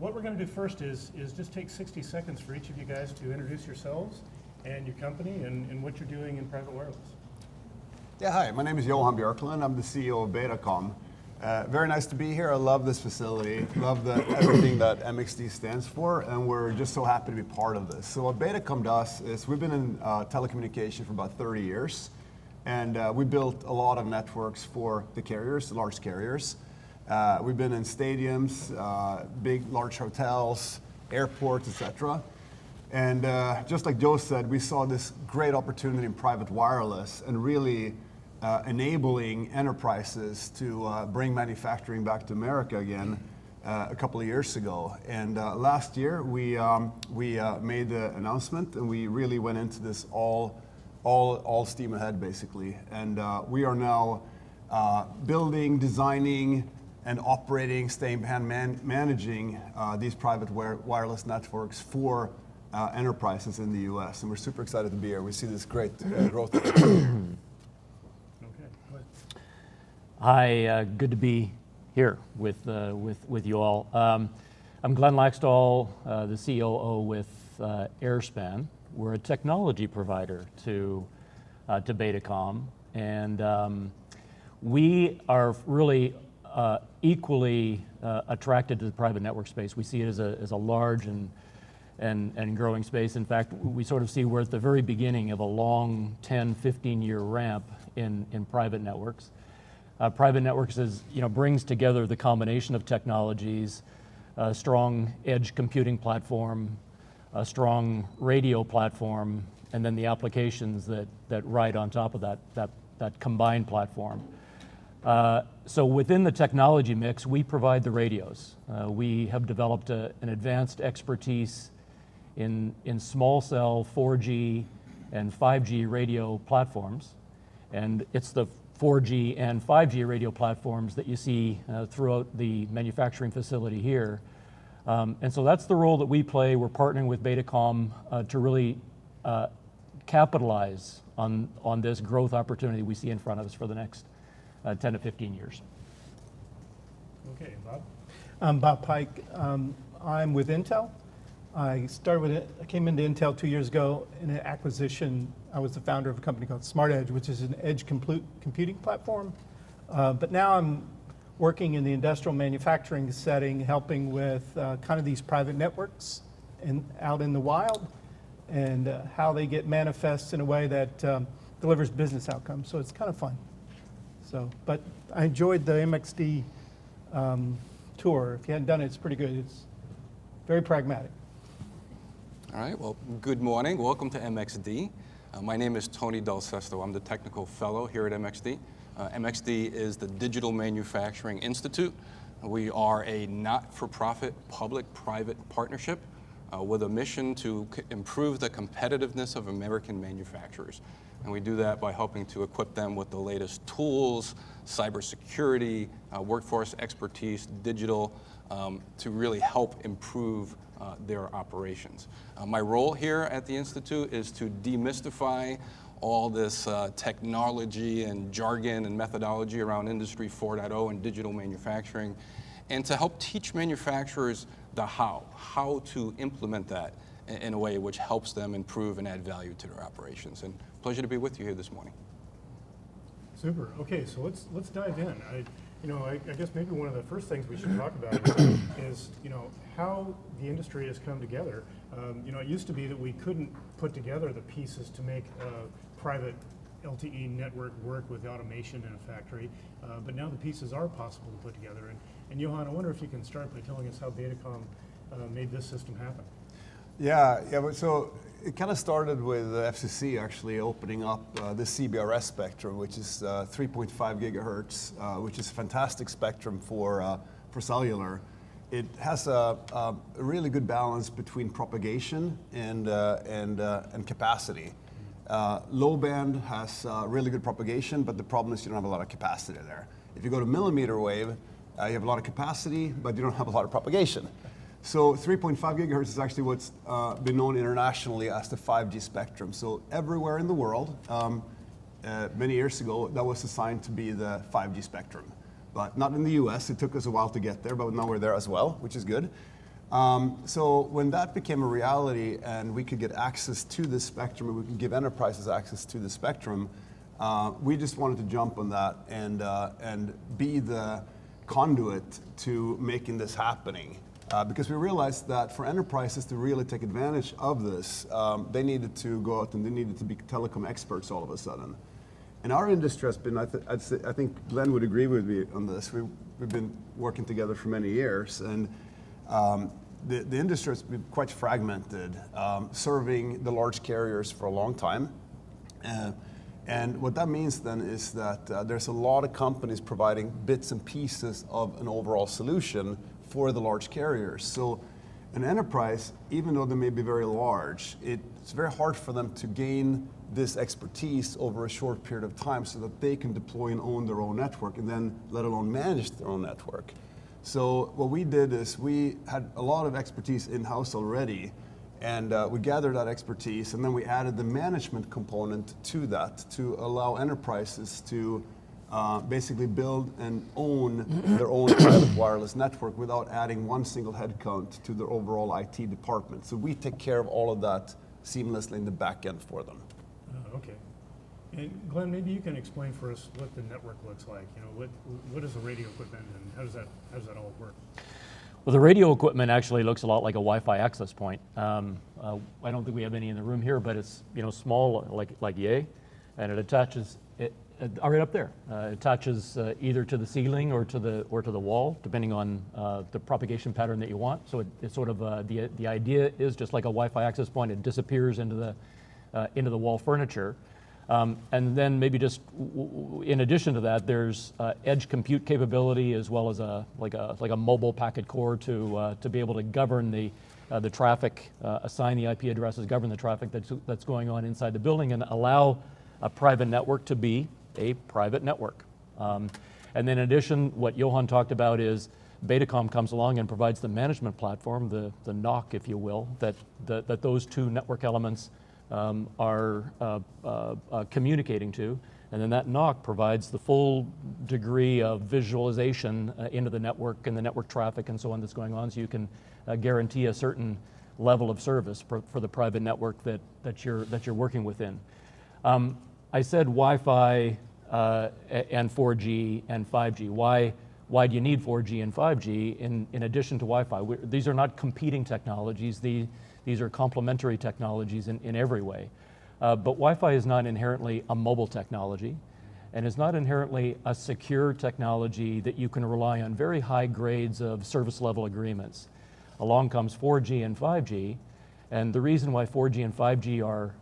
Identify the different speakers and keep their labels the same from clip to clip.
Speaker 1: what we're going to do first is just take 60 seconds for each of you guys to introduce yourselves and your company and what you're doing in private wireless.
Speaker 2: Yeah, hi, my name is Johan Björklund. I'm the CEO of Betacom. Very nice to be here. I love this facility, love everything that MXD stands for, and we're just so happy to be part of this. So what Betacom does is we've been in telecommunication for about 30 years, and we built a lot of networks for the carriers, the large carriers. We've been in stadiums, large hotels, airports, etc. And just like Joe said, we saw this great opportunity in private wireless and really enabling enterprises to bring manufacturing back to America again a couple of years ago. And last year we made the announcement, and we really went into this all steam ahead basically. And we are now building, designing, and operating, staying behind managing these private wireless networks for enterprises in the U.S. And we're super excited to be here. We see this great growth.
Speaker 1: Okay, go ahead.
Speaker 3: Hi, good to be here with you all. I'm Glenn Laxdal, the COO with Airspan. We're a technology provider to Betacom, and we are really equally attracted to the private network space. We see it as a large and growing space. In fact, we sort of see we're at the very beginning of a long 10, 15-year ramp in private networks. Private networks brings together the combination of technologies, a strong edge computing platform, a strong radio platform, and then the applications that ride on top of that combined platform. So within the technology mix, we provide the radios. We have developed an advanced expertise in small cell 4G and 5G radio platforms. And it's the 4G and 5G radio platforms that you see throughout the manufacturing facility here. And so that's the role that we play. We're partnering with Betacom to really capitalize on this growth opportunity we see in front of us for the next 10 to 15 years.
Speaker 1: Okay, Bob?
Speaker 4: I'm Bob Pike. I'm with Intel. I came into Intel 2 years ago in an acquisition. I was the founder of a company called Smart Edge, which is an edge computing platform. But now I'm working in the industrial manufacturing setting, helping with kind of these private networks out in the wild, and how they get manifest in a way that delivers business outcomes. So it's kind of fun. But I enjoyed the MXD tour. If you hadn't done it, it's pretty good. It's very pragmatic.
Speaker 5: All right, well, good morning. Welcome to MXD. My name is Tony Del Sesto. I'm the technical fellow here at MXD. MXD is the Digital Manufacturing Institute. We are a not-for-profit public-private partnership with a mission to improve the competitiveness of American manufacturers. And we do that by helping to equip them with the latest tools, cybersecurity, workforce expertise, digital, to really help improve their operations. My role here at the Institute is to demystify all this technology and jargon and methodology around Industry 4.0 and digital manufacturing, and to help teach manufacturers the how to implement that in a way which helps them improve and add value to their operations. And pleasure to be with you here this morning.
Speaker 1: Super. Okay, so let's dive in. I guess maybe one of the first things we should talk about is how the industry has come together. It used to be that we couldn't put together the pieces to make a private LTE network work with automation in a factory, but now the pieces are possible to put together. And Johan, I wonder if you can start by telling us how Betacom made this system happen.
Speaker 2: Yeah. So it kind of started with the FCC actually opening up the CBRS spectrum, which is 3.5 gigahertz, which is a fantastic spectrum for cellular. It has a really good balance between propagation and capacity. Low band has really good propagation, but the problem is you don't have a lot of capacity there. If you go to millimeter wave, you have a lot of capacity, but you don't have a lot of propagation. So 3.5 gigahertz is actually what's been known internationally as the 5G spectrum. So everywhere in the world, many years ago, that was assigned to be the 5G spectrum. But not in the US. It took us a while to get there, but now we're there as well, which is good. So when that became a reality and we could get access to the spectrum, and we could give enterprises access to the spectrum, we just wanted to jump on that and be the conduit to making this happening. Because we realized that for enterprises to really take advantage of this, they needed to go out and they needed to be telecom experts all of a sudden. And our industry has been, I think Glenn would agree with me on this, we've been working together for many years, and the industry has been quite fragmented, serving the large carriers for a long time. And what that means then is that there's a lot of companies providing bits and pieces of an overall solution for the large carriers. So an enterprise, even though they may be very large, it's very hard for them to gain this expertise over a short period of time so that they can deploy and own their own network, and then let alone manage their own network. So what we did is we had a lot of expertise in-house already, and we gathered that expertise, and then we added the management component to that to allow enterprises to basically build and own their own private wireless network without adding one single headcount to their overall IT department. So we take care of all of that seamlessly in the back end for them.
Speaker 1: Okay. And Glenn, maybe you can explain for us what the network looks like. You know, what is the radio equipment, and how does that all work?
Speaker 3: Well, the radio equipment actually looks a lot like a Wi-Fi access point. I don't think we have any in the room here, but it's small, like yay, and it attaches right up there. It attaches either to the ceiling or to the wall, depending on the propagation pattern that you want. So it's sort of the idea is just like a Wi-Fi access point. It disappears into the wall furniture. And then maybe just in addition to that, there's edge compute capability as well as a mobile packet core to be able to govern the traffic, assign the IP addresses, govern the traffic that's going on inside the building, and allow a private network to be a private network. And then in addition, what Johan talked about is Betacom comes along and provides the management platform, the NOC, if you will, that those two network elements are communicating to, and then that NOC provides the full degree of visualization into the network and the network traffic and so on that's going on, so you can guarantee a certain level of service for the private network that you're working within. I said Wi-Fi and 4G and 5G. Why do you need 4G and 5G in addition to Wi-Fi? These are not competing technologies. These are complementary technologies in every way. But Wi-Fi is not inherently a mobile technology, and is not inherently a secure technology that you can rely on very high grades of service level agreements. Along comes 4G and 5G, and the reason why 4G and 5G are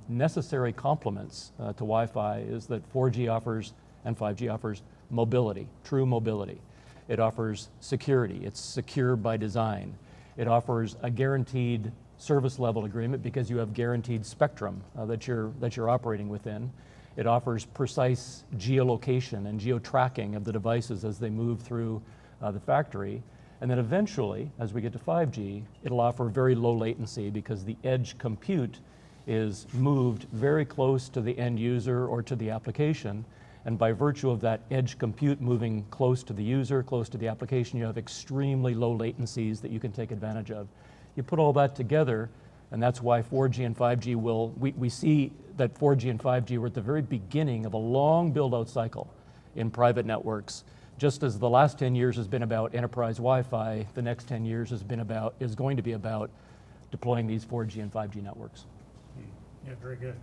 Speaker 3: necessary complements to Wi-Fi is that 4G offers and 5G offers mobility, true mobility. It offers security. It's secure by design. It offers a guaranteed service level agreement because you have guaranteed spectrum that you're operating within. It offers precise geolocation and geo-tracking of the devices as they move through the factory. And then eventually, as we get to 5G, it'll offer very low latency because the edge compute is moved very close to the end user or to the application. And by virtue of that edge compute moving close to the user, close to the application, you have extremely low latencies that you can take advantage of. You put all that together, and that's why 4G and 5G we see that 4G and 5G were at the very beginning of a long build-out cycle in private networks. Just as the last 10 years has been about enterprise Wi-Fi, the next 10 years is going to be about deploying these 4G and 5G networks.
Speaker 1: Yeah, very good.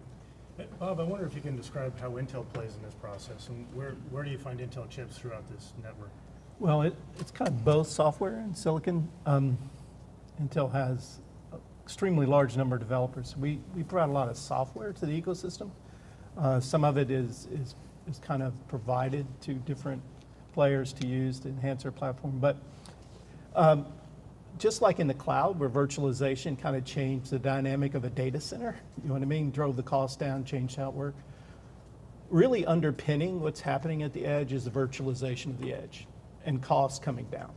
Speaker 1: Bob, I wonder if you can describe how Intel plays in this process, and where do you find Intel chips throughout this network?
Speaker 4: Well, it's kind of both software and silicon. Intel has an extremely large number of developers. We provide a lot of software to the ecosystem. Some of it is kind of provided to different players to use to enhance their platform. But just like in the cloud, where virtualization kind of changed the dynamic of a data center, you know what I mean, drove the cost down, changed how it worked. Really underpinning what's happening at the edge is the virtualization of the edge and costs coming down.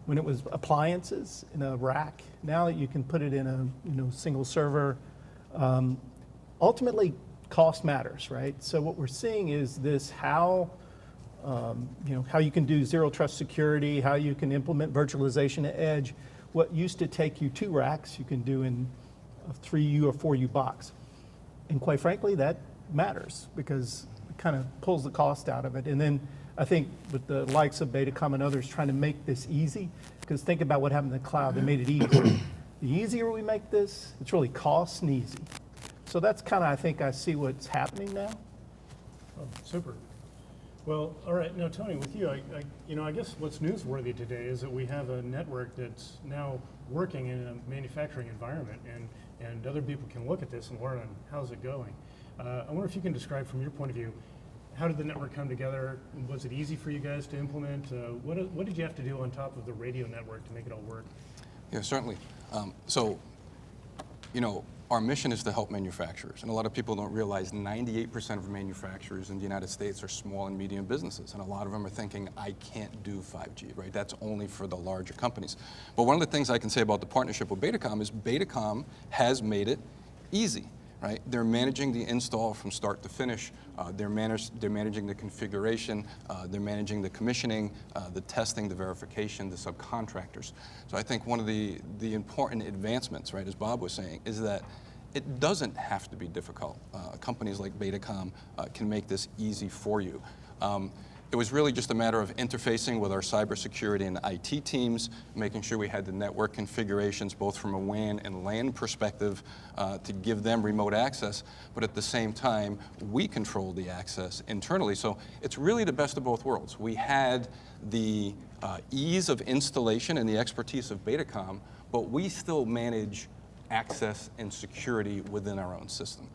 Speaker 4: When it was appliances in a rack, now that you can put it in a single server, ultimately cost matters, right? So what we're seeing is this how you can do zero trust security, how you can implement virtualization at edge what used to take you 2 racks, you can do in a 3U or 4U box. And quite frankly, that matters because it kind of pulls the cost out of it. And then I think with the likes of Betacom and others trying to make this easy, because think about what happened in the cloud, they made it easy. The easier we make this, it's really cost and easy. So that's kind of, I think I see what's happening now.
Speaker 1: Oh, super. Well, all right. Now, Tony, with you, I guess what's newsworthy today is that we have a network that's now working in a manufacturing environment, and other people can look at this and learn on how's it going. I wonder if you can describe from your point of view, how did the network come together? Was it easy for you guys to implement? What did you have to do on top of the radio network to make it all work?
Speaker 5: Yeah, certainly. Our mission is to help manufacturers, and a lot of people don't realize 98% of manufacturers in the United States are small and medium businesses, and a lot of them are thinking, I can't do 5G, right? That's only for the larger companies. But one of the things I can say about the partnership with Betacom is Betacom has made it easy. Right? They're managing the install from start to finish. They're managing the configuration. They're managing the commissioning, the testing, the verification, the subcontractors. So I think one of the important advancements, right, as Bob was saying, is that it doesn't have to be difficult. Companies like Betacom can make this easy for you. It was really just a matter of interfacing with our cybersecurity and IT teams, making sure we had the network configurations both from a WAN and LAN perspective to give them remote access, but at the same time, we control the access internally. So it's really the best of both worlds. We had the ease of installation and the expertise of Betacom, but we still manage access and security within our own system.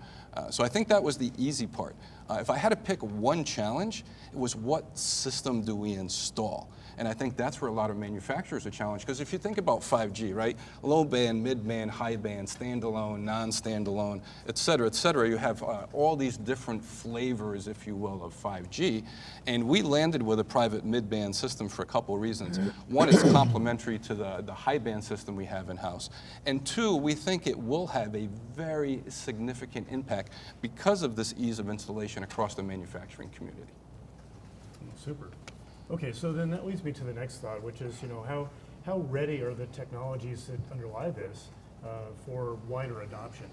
Speaker 5: So I think that was the easy part. If I had to pick one challenge, it was what system do we install? And I think that's where a lot of manufacturers are challenged, because if you think about 5G, right? Low band, mid band, high band, standalone, non-standalone, et cetera, you have all these different flavors, if you will, of 5G. And we landed with a private mid-band system for a couple of reasons. One, it's complementary to the high band system we have in-house. And two, we think it will have a very significant impact because of this ease of installation across the manufacturing community.
Speaker 1: Super. Okay, so then that leads me to the next thought, which is, how ready are the technologies that underlie this for wider adoption?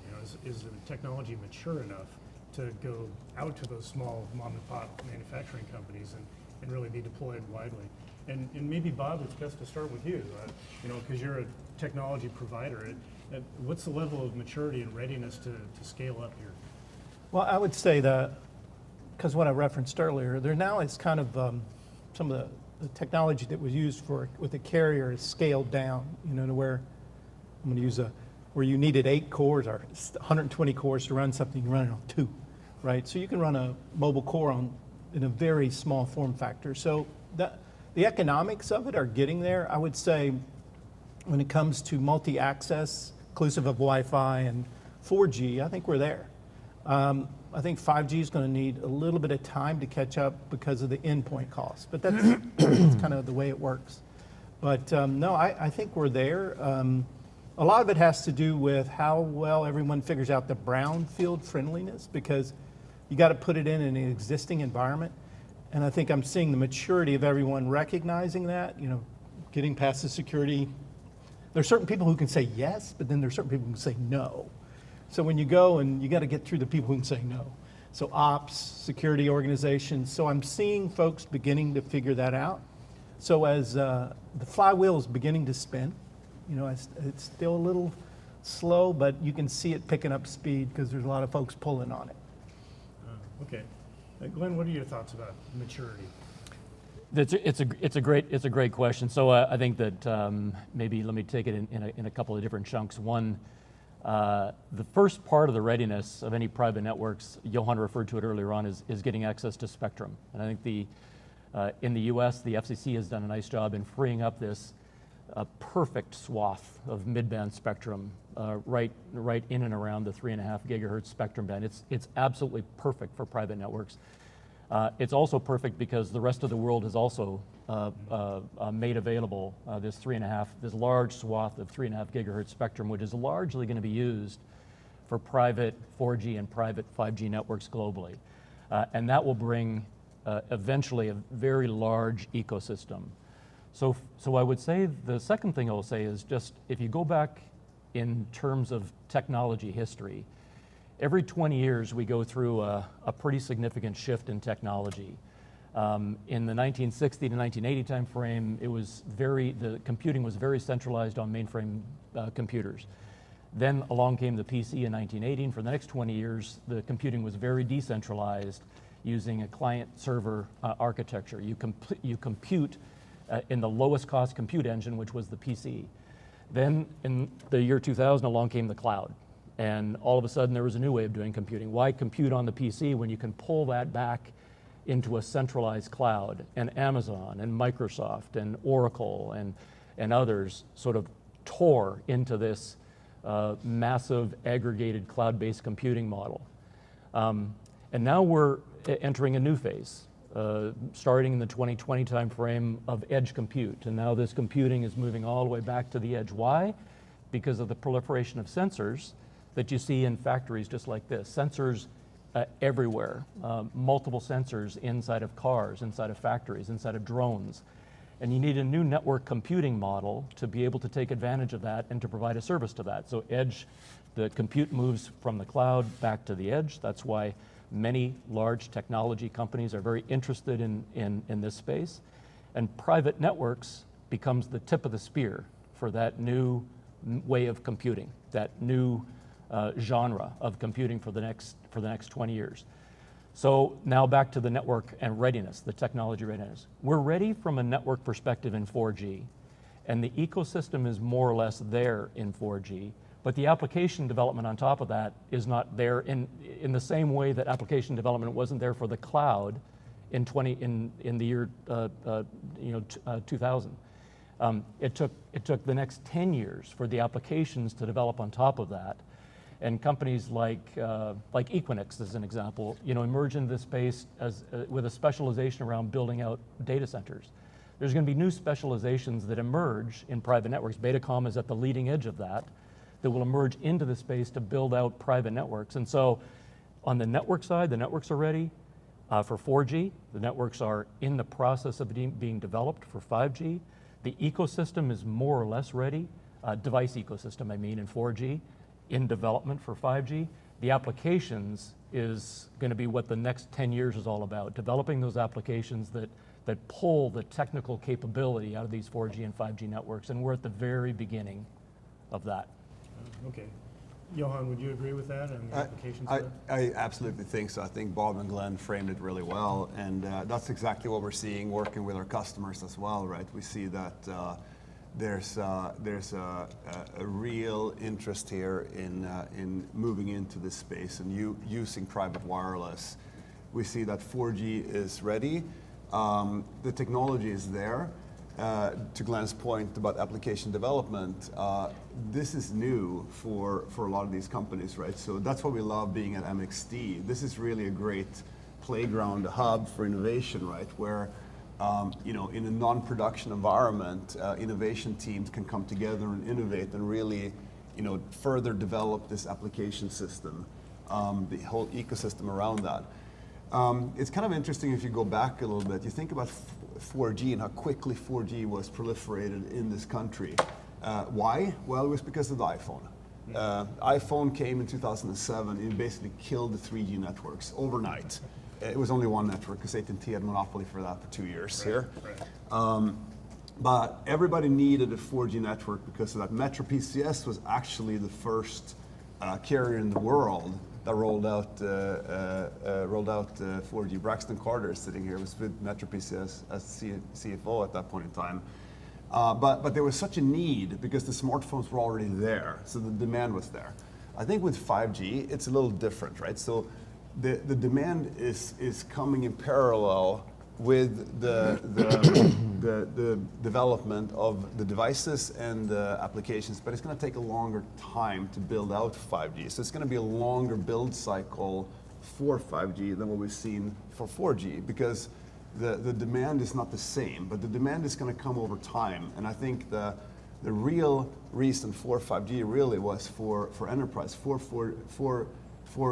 Speaker 1: Is the technology mature enough to go out to those small mom and pop manufacturing companies and really be deployed widely? And maybe, Bob, it's best to start with you, because you're a technology provider. What's the level of maturity and readiness to scale up here?
Speaker 4: Well, I would say that, because what I referenced earlier, there now is kind of some of the technology that was used with the carrier is scaled down, to where I'm going to use where you needed 8 cores or 120 cores to run something, you run it on 2, right? So you can run a mobile core in a very small form factor. So the economics of it are getting there. I would say when it comes to multi-access, inclusive of Wi-Fi and 4G, I think we're there. I think 5G is going to need a little bit of time to catch up because of the endpoint cost, but that's kind of the way it works. But no, I think we're there. A lot of it has to do with how well everyone figures out the brownfield friendliness, because you got to put it in an existing environment. And I think I'm seeing the maturity of everyone recognizing that, getting past the security. There are certain people who can say yes, but then there's certain people who can say no. So when you go, and you got to get through the people who can say no. So ops, security organizations. So I'm seeing folks beginning to figure that out. So as the flywheel is beginning to spin, it's still a little slow, but you can see it picking up speed because there's a lot of folks pulling on it.
Speaker 1: Okay. Glenn, what are your thoughts about maturity?
Speaker 3: It's a great question. So I think that maybe let me take it in a couple of different chunks. One, the first part of the readiness of any private networks, Johan referred to it earlier on, is getting access to spectrum. And I think in the US, the FCC has done a nice job in freeing up this perfect swath of mid-band spectrum right in and around the 3.5 gigahertz spectrum band. It's absolutely perfect for private networks. It's also perfect because the rest of the world has also made available this large swath of 3.5 gigahertz spectrum, which is largely going to be used for private 4G and private 5G networks globally. And that will bring eventually a very large ecosystem. So I would say the second thing I'll say is just if you go back in terms of technology history, every 20 years we go through a pretty significant shift in technology. In the 1960 to 1980 time frame, the computing was very centralized on mainframe computers. Then along came the PC in 1980, and for the next 20 years, the computing was very decentralized using a client-server architecture. You compute in the lowest cost compute engine, which was the PC. Then in the year 2000, along came the cloud. And all of a sudden, there was a new way of doing computing. Why compute on the PC when you can pull that back into a centralized cloud? And Amazon and Microsoft and Oracle and others sort of tore into this massive aggregated cloud-based computing model. And now we're entering a new phase, starting in the 2020 timeframe of edge compute. And now this computing is moving all the way back to the edge. Why? Because of the proliferation of sensors that you see in factories just like this. Sensors everywhere, multiple sensors inside of cars, inside of factories, inside of drones. And you need a new network computing model to be able to take advantage of that and to provide a service to that. So edge, the compute moves from the cloud back to the edge. That's why many large technology companies are very interested in this space. And private networks becomes the tip of the spear for that new way of computing, that new genre of computing for the next 20 years. So now back to the network and readiness, the technology readiness. We're ready from a network perspective in 4G, and the ecosystem is more or less there in 4G, but the application development on top of that is not there in the same way that application development wasn't there for the cloud in the year 2000. It took the next 10 years for the applications to develop on top of that. And companies like Equinix, as an example, emerge into this space with a specialization around building out data centers. There's going to be new specializations that emerge in private networks. Betacom is at the leading edge of that will emerge into the space to build out private networks. And so on the network side, the networks are ready for 4G. The networks are in the process of being developed for 5G. The ecosystem is more or less ready, device ecosystem, I mean, in 4G. In development for 5G. The applications is going to be what the next 10 years is all about, developing those applications that pull the technical capability out of these 4G and 5G networks, and we're at the very beginning of that.
Speaker 1: Okay. Johan, would you agree with that and the applications there?
Speaker 2: I absolutely think so. I think Bob and Glenn framed it really well, and that's exactly what we're seeing working with our customers as well, right? We see that there's a real interest here in moving into this space and using private wireless. We see that 4G is ready. The technology is there. To Glenn's point about application development, this is new for a lot of these companies, right? So that's what we love being at MXD. This is really a great playground, a hub for innovation, right? Where in a non-production environment, innovation teams can come together and innovate and really, further develop this application system, the whole ecosystem around that. It's kind of interesting if you go back a little bit. You think about 4G and how quickly 4G was proliferated in this country. Why? Well, it was because of the iPhone. iPhone came in 2007 and basically killed the 3G networks overnight. It was only one network because AT&T had monopoly for that for 2 years here. Right. But everybody needed a 4G network because of that. Metro PCS was actually the first carrier in the world that rolled out 4G. Braxton Carter is sitting here, was with Metro PCS as CFO at that point in time. But there was such a need because the smartphones were already there, so the demand was there. I think with 5G, it's a little different, right? So the demand is coming in parallel with the development of the devices and the applications, but it's going to take a longer time to build out 5G. So it's going to be a longer build cycle for 5G than what we've seen for 4G because the demand is not the same, but the demand is going to come over time. And I think the real reason for 5G really was for enterprise, for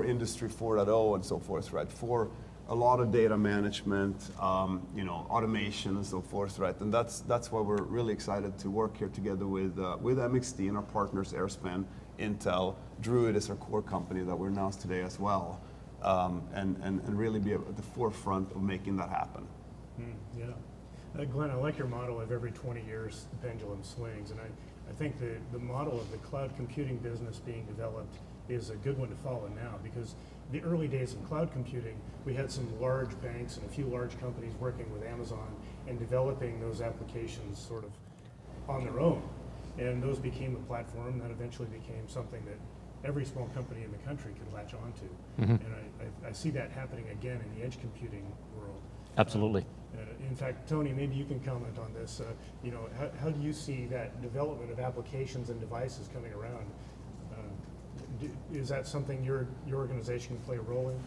Speaker 2: Industry 4.0 and so forth, right? For a lot of data management, automation and so forth, right? And that's why we're really excited to work here together with MXD and our partners Airspan, Intel, Druid is our core company that we announced today as well, and really be at the forefront of making that happen.
Speaker 1: Yeah. Glenn, I like your model of every 20 years the pendulum swings, and I think the model of the cloud computing business being developed is a good one to follow now, because the early days of cloud computing, we had some large banks and a few large companies working with Amazon and developing those applications sort of on their own. And those became a platform that eventually became something that every small company in the country could latch onto. And I see that happening again in the edge computing world.
Speaker 3: Absolutely.
Speaker 1: In fact, Tony, maybe you can comment on this. How do you see that development of applications and devices coming around? Is that something your organization can play a role in?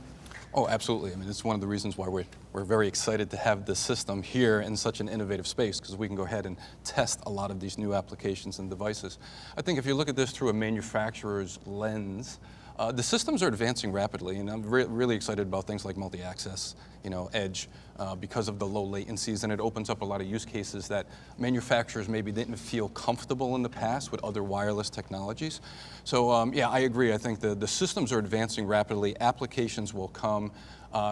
Speaker 5: Oh, absolutely. I mean, it's one of the reasons why we're very excited to have this system here in such an innovative space, because we can go ahead and test a lot of these new applications and devices. I think if you look at this through a manufacturer's lens, the systems are advancing rapidly, and I'm really excited about things like multi-access, edge, because of the low latencies, and it opens up a lot of use cases that manufacturers maybe didn't feel comfortable in the past with other wireless technologies. So yeah, I agree. I think the systems are advancing rapidly. Applications will come.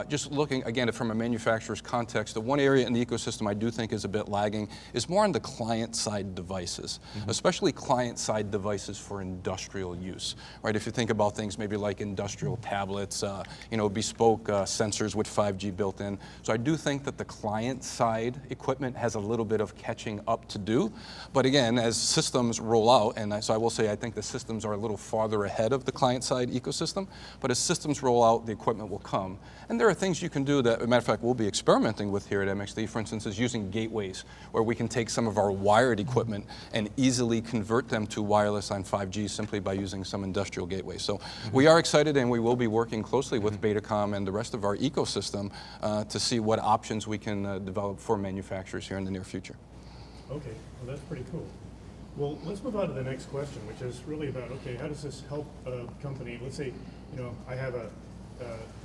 Speaker 5: Just looking, again, from a manufacturer's context, the one area in the ecosystem I do think is a bit lagging is more on the client-side devices, especially client-side devices for industrial use, right? If you think about things maybe like industrial tablets, bespoke sensors with 5G built in. So I do think that the client-side equipment has a little bit of catching up to do. But again, as systems roll out, and so I will say I think the systems are a little farther ahead of the client-side ecosystem, but as systems roll out, the equipment will come. And there are things you can do that, as a matter of fact, we'll be experimenting with here at MXD, for instance, is using gateways, where we can take some of our wired equipment and easily convert them to wireless on 5G simply by using some industrial gateways. So we are excited, and we will be working closely with Betacom and the rest of our ecosystem to see what options we can develop for manufacturers here in the near future.
Speaker 1: Okay, well that's pretty cool. Well, let's move on to the next question, which is really about, okay, how does this help a company? Let's say, I have a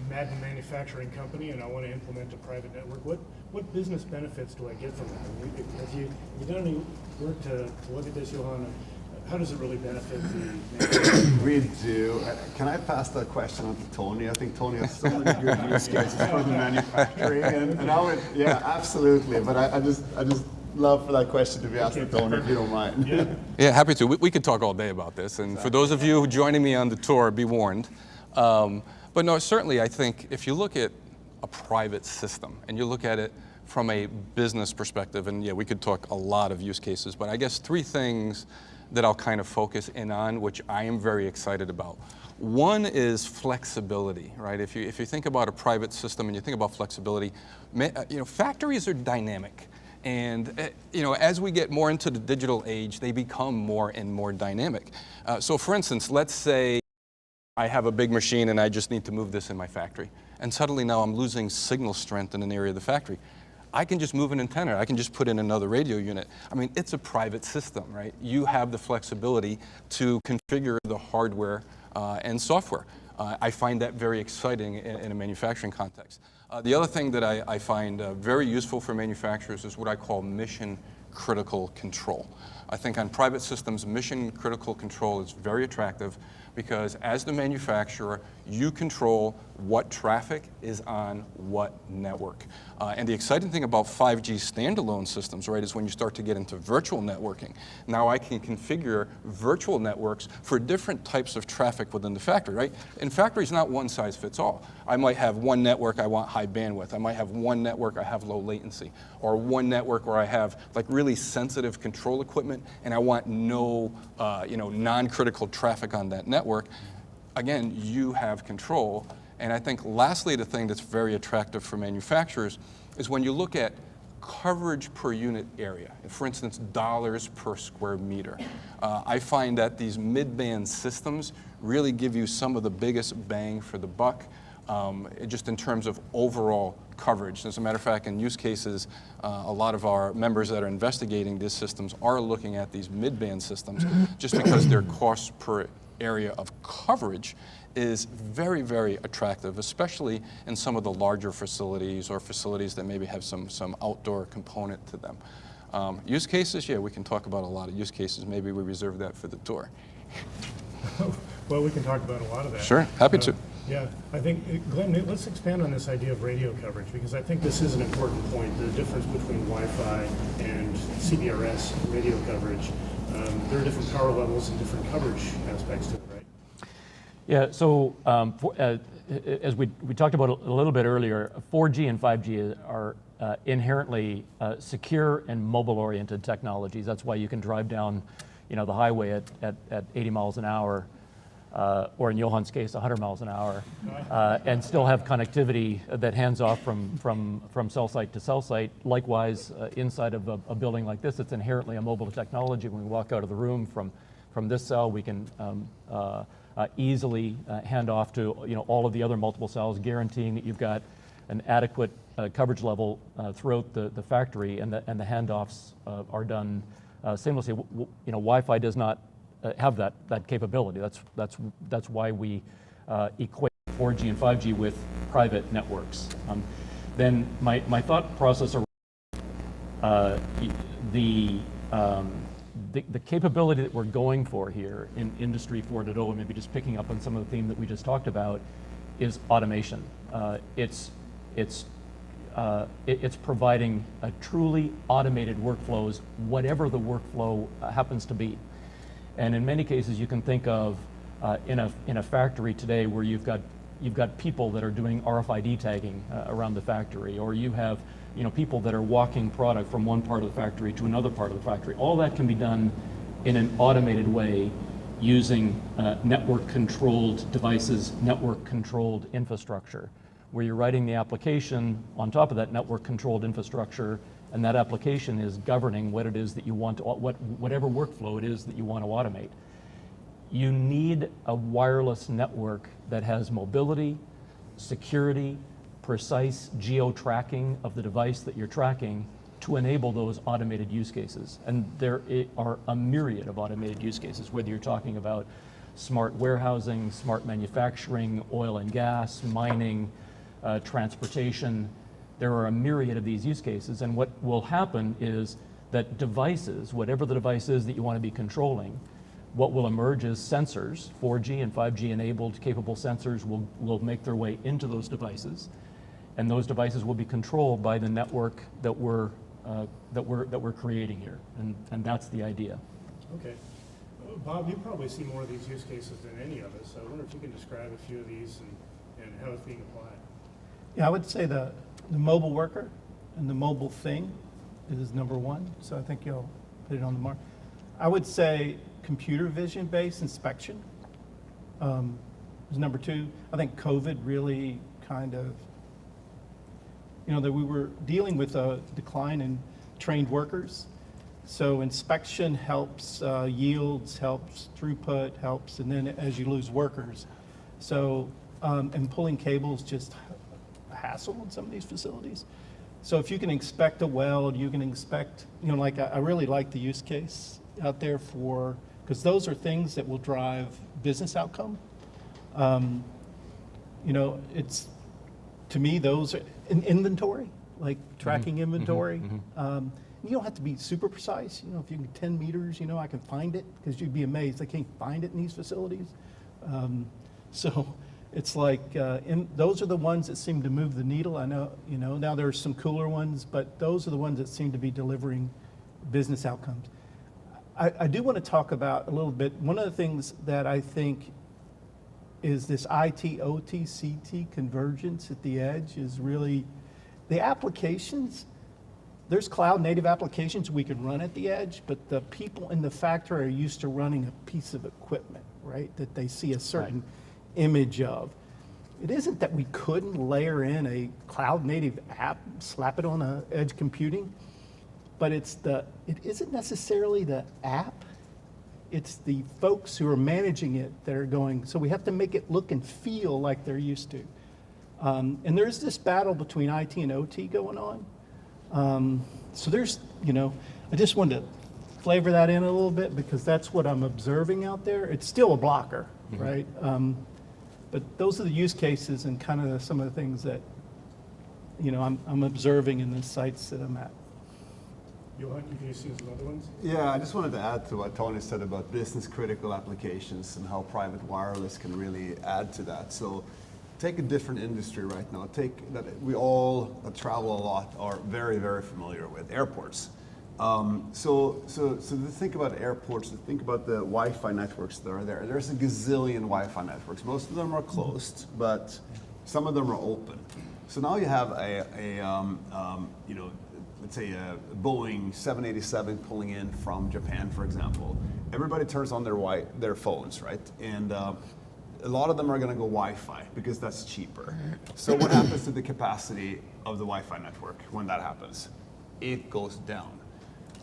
Speaker 1: Madden manufacturing company and I want to implement a private network. What business benefits do I get from that? Have you done any work to look at this, Johan? How does it really benefit the
Speaker 2: We do. Can I pass that question on to Tony? I think Tony has so many good use cases for the manufacturing, and I would, yeah, absolutely. But I just love for that question to be asked to Tony, if you don't mind.
Speaker 5: Yeah, happy to. We could talk all day about this, and for those of you joining me on the tour, be warned. But no, certainly I think if you look at a private system and you look at it from a business perspective, and yeah, we could talk a lot of use cases, but I guess three things that I'll kind of focus in on, which I am very excited about. One is flexibility, right? If you think about a private system and you think about flexibility, factories are dynamic. And as we get more into the digital age, they become more and more dynamic. So for instance, let's say I have a big machine and I just need to move this in my factory. And suddenly now I'm losing signal strength in an area of the factory. I can just move an antenna. I can just put in another radio unit. I mean, it's a private system, right? You have the flexibility to configure the hardware and software. I find that very exciting in a manufacturing context. The other thing that I find very useful for manufacturers is what I call mission critical control. I think on private systems, mission critical control is very attractive because as the manufacturer, you control what traffic is on what network. And the exciting thing about 5G standalone systems, right, is when you start to get into virtual networking. Now I can configure virtual networks for different types of traffic within the factory, right? In factories, not one size fits all. I might have one network I want high bandwidth. I might have one network I have low latency. Or one network where I have like really sensitive control equipment and I want no non-critical traffic on that network. Again, you have control. And I think lastly, the thing that's very attractive for manufacturers is when you look at coverage per unit area, for instance, dollars per square meter. I find that these mid-band systems really give you some of the biggest bang for the buck, just in terms of overall coverage. As a matter of fact, in use cases, a lot of our members that are investigating these systems are looking at these mid-band systems just because their cost per area of coverage is very, very attractive, especially in some of the larger facilities or facilities that maybe have some outdoor component to them. Use cases, yeah, we can talk about a lot of use cases. Maybe we reserve that for the tour.
Speaker 1: Well, we can talk about a lot of that.
Speaker 5: Sure, happy to.
Speaker 1: Yeah, I think, Glenn, let's expand on this idea of radio coverage, because I think this is an important point, the difference between Wi-Fi and CBRS radio coverage. There are different power levels and different coverage aspects to it, right?
Speaker 3: Yeah, so as we talked about a little bit earlier, 4G and 5G are inherently secure and mobile-oriented technologies. That's why you can drive down, the highway at 80 miles an hour, or in Johan's case, 100 miles an hour, and still have connectivity that hands off from cell site to cell site. Likewise, inside of a building like this, it's inherently a mobile technology. When we walk out of the room from this cell, we can easily hand off to all of the other multiple cells, guaranteeing that you've got an adequate coverage level throughout the factory, and the handoffs are done seamlessly. Wi-Fi does not have that capability. That's why we equate 4G and 5G with private networks. Then my thought process around the capability that we're going for here in Industry 4.0, maybe just picking up on some of the theme that we just talked about, is automation. It's providing a truly automated workflows, whatever the workflow happens to be. And in many cases, you can think of in a factory today where you've got people that are doing RFID tagging around the factory, or you have people that are walking product from one part of the factory to another part of the factory. All that can be done in an automated way using network-controlled devices, network-controlled infrastructure, where you're writing the application on top of that network-controlled infrastructure, and that application is governing what it is that you want to, whatever workflow it is that you want to automate. You need a wireless network that has mobility, security, precise geo-tracking of the device that you're tracking to enable those automated use cases. And there are a myriad of automated use cases, whether you're talking about smart warehousing, smart manufacturing, oil and gas, mining, transportation. There are a myriad of these use cases, and what will happen is that devices, whatever the device is that you want to be controlling, what will emerge is sensors, 4G and 5G enabled capable sensors will make their way into those devices, and those devices will be controlled by the network that we're creating here, and that's the idea.
Speaker 1: Okay. Bob, you probably see more of these use cases than any of us, so I wonder if you can describe a few of these and how it's being applied.
Speaker 4: Yeah, I would say the mobile worker and the mobile thing is number one, so I think you'll put it on the mark. I would say computer vision-based inspection is number two. I think COVID really kind of, that we were dealing with a decline in trained workers. So inspection helps yields, helps throughput, helps, and then as you lose workers. So, and pulling cables just a hassle in some of these facilities. So if you can inspect a weld, you can inspect, like I really like the use case out there for, because those are things that will drive business outcome. It's, to me, those are in inventory, like tracking inventory. You don't have to be super precise. If you can 10 meters, I can find it, because you'd be amazed. I can't find it in these facilities. So it's like, those are the ones that seem to move the needle. I know, now there's some cooler ones, but those are the ones that seem to be delivering business outcomes. I do want to talk about a little bit, one of the things that I think is this IT, OT, CT convergence at the edge is really, the applications, there's cloud native applications we can run at the edge, but the people in the factory are used to running a piece of equipment, right? That they see a certain image of. It isn't that we couldn't layer in a cloud native app, slap it on a edge computing, but it isn't necessarily the app, it's the folks who are managing it that are going, so we have to make it look and feel like they're used to. And there's this battle between IT and OT going on. So there's, I just wanted to flavor that in a little bit because that's what I'm observing out there. It's still a blocker, right? But those are the use cases and kind of some of the things that, you know, I'm observing in the sites that I'm at.
Speaker 1: Johan, can you see some other ones?
Speaker 2: Yeah, I just wanted to add to what Tony said about business critical applications and how private wireless can really add to that. So take a different industry right now. Take that we all that travel a lot are very, very familiar with airports. So to think about airports, to think about the Wi-Fi networks that are there. There's a gazillion Wi-Fi networks. Most of them are closed, but some of them are open. So now you have you know, let's say a Boeing 787 pulling in from Japan, for example. Everybody turns on their phones, right? And a lot of them are going to go Wi-Fi because that's cheaper. So what happens to the capacity of the Wi-Fi network when that happens? It goes down.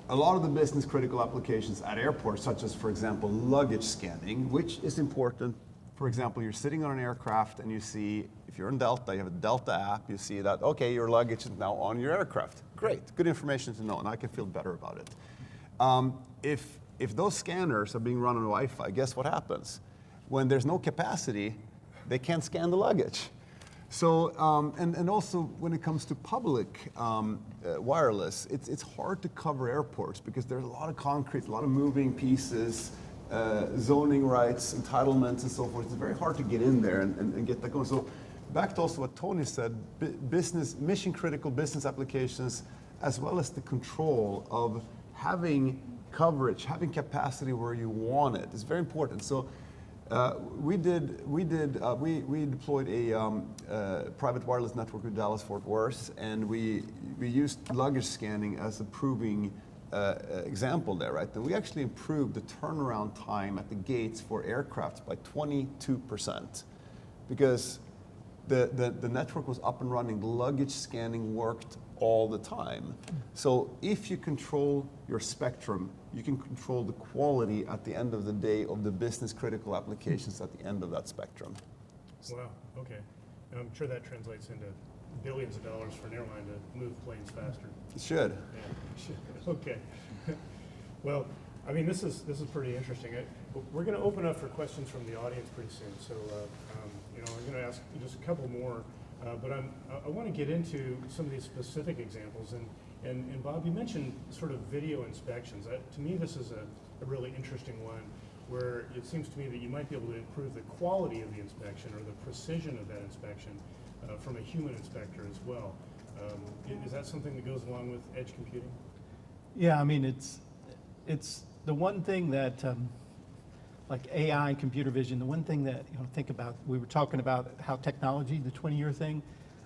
Speaker 2: A lot of the business critical applications at airports, such as, for example, luggage scanning, which is important. For example, you're sitting on an aircraft and you see, if you're in Delta, you have a Delta app, you see that, okay, your luggage is now on your aircraft. Great, good information to know, and I can feel better about it. If those scanners are being run on Wi-Fi, guess what happens? When there's no capacity, they can't scan the luggage. So, and also when it comes to public wireless, it's hard to cover airports because there's a lot of concrete, a lot of moving pieces, zoning rights, entitlements, and so forth. It's very hard to get in there and get that going. So back to also what Tony said, mission critical business applications, as well as the control of having coverage, having capacity where you want it is very important. So we deployed a private wireless network with Dallas-Fort Worth, and we used luggage scanning as a proving example there, right? And we actually improved the turnaround time at the gates for aircraft by 22% because the network was up and running. The luggage scanning worked all the time. So if you control your spectrum, you can control the quality at the end of the day of the business critical applications at the end of that spectrum.
Speaker 1: Wow, okay. And I'm sure that translates into billions of dollars for an airline to move planes faster.
Speaker 2: It should.
Speaker 1: Yeah, okay. Well, I mean, this is pretty interesting. We're going to open up for questions from the audience pretty soon. So, you know, I'm going to ask just a couple more, but I want to get into some of these specific examples. And Bob, you mentioned sort of video inspections. To me, this is a really interesting one where it seems to me that you might be able to improve the quality of the inspection or the precision of that inspection from a human inspector as well. Is that something that goes along with edge computing?
Speaker 4: Yeah, I mean, it's the one thing that, like AI and computer vision, the one thing that, you know, think about, we were talking about how technology, the 20-year thing,